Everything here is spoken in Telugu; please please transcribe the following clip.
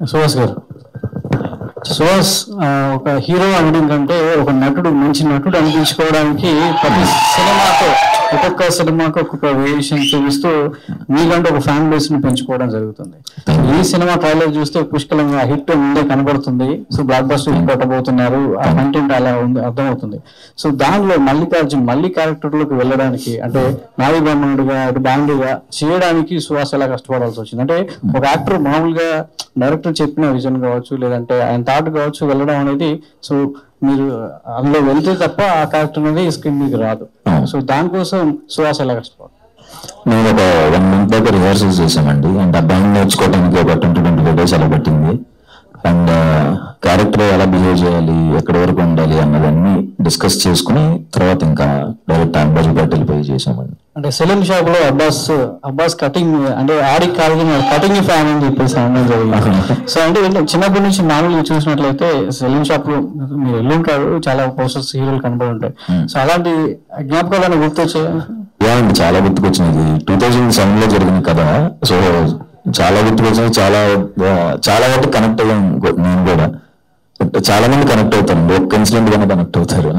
సుహాస్ గారు, సుహాస్ ఒక హీరో అనడం కంటే ఒక నటుడు, మంచి నటుడు అనిపించుకోవడానికి ప్రతి సినిమాతో ఒక్కొక్క సినిమాకు ఒక్కొక్క వేరియేషన్ చూపిస్తూ మీకంటే ఒక ఫ్యాన్ బేస్ ని పెంచుకోవడం జరుగుతుంది. ఈ సినిమా ట్రైలర్ చూస్తే పుష్కలంగా హిట్ ముందే కనబడుతుంది. సో బ్లాక్ బస్టర్ హిట్ కొట్టబోతున్నారు, ఆ కంటెంట్ అలా ఉంది, అర్థమవుతుంది. సో దానిలో మల్లికార్జున్ మళ్ళీ క్యారెక్టర్ లోకి వెళ్ళడానికి, అంటే నావి బ్రహ్మణుడిగా అటు బ్యాండుగా చేయడానికి సుహాస్ ఎలా కష్టపడాల్సి వచ్చింది? అంటే ఒక యాక్టర్ మామూలుగా డైరెక్టర్ చెప్పిన విజన్ కావచ్చు, లేదంటే ఆయన థాట్ కావచ్చు వెళ్ళడం అనేది, సో మీరు అందులో వెళ్తే తప్ప ఆ క్యారెక్టర్ అనేది స్క్రీన్ మీకు రాదు. సో దానికోసం సుహాస్ ఎలా కష్టపడాలి? నేను ఒక 1 month దాకా రిహార్సల్స్ చేసామండి. అండ్ ఆ బ్యాండ్ నేర్చుకోవడానికి ఒక 20-25 days అలా పట్టింది. అండ్ క్యారెక్టర్ ఎలా బిహేవ్ చేయాలి, ఎక్కడి వరకు ఉండాలి అన్నదన్నీ డిస్కస్ చేసుకుని తర్వాత ఇంకా డైరెక్ట్ అంబాజీపేట వెళ్ళిపోయి చేసామండి. అంటే సెలూన్ షాప్ లో అబ్బాస్ కటింగ్, అంటే ఆడి కాదు కటింగ్ ఫ్యాన్ అని చెప్పేసి అనడం జరిగింది. సో అంటే చిన్నప్పటి నుంచి మామూలుగా చూసినట్లయితే సెలూన్ షాప్ లో మీరు వెళ్ళుంటారు, చాలా పోస్టర్స్ హీరోలు కనబడి ఉంటాయి. సో అలాంటి జ్ఞాపకాలను గుర్తొచ్చే? యా అండి, చాలా గుర్తుకొచ్చినది. 2007 లో జరిగింది కదా. సో చాలా గుర్తుకొచ్చింది. చాలా వాటి కనెక్ట్ అయ్యాను నేను కూడా. చాలా మంది కనెక్ట్ అవుతారు, ఒక్క ఇన్సిడెంట్ గానే కనెక్ట్ అవుతారు.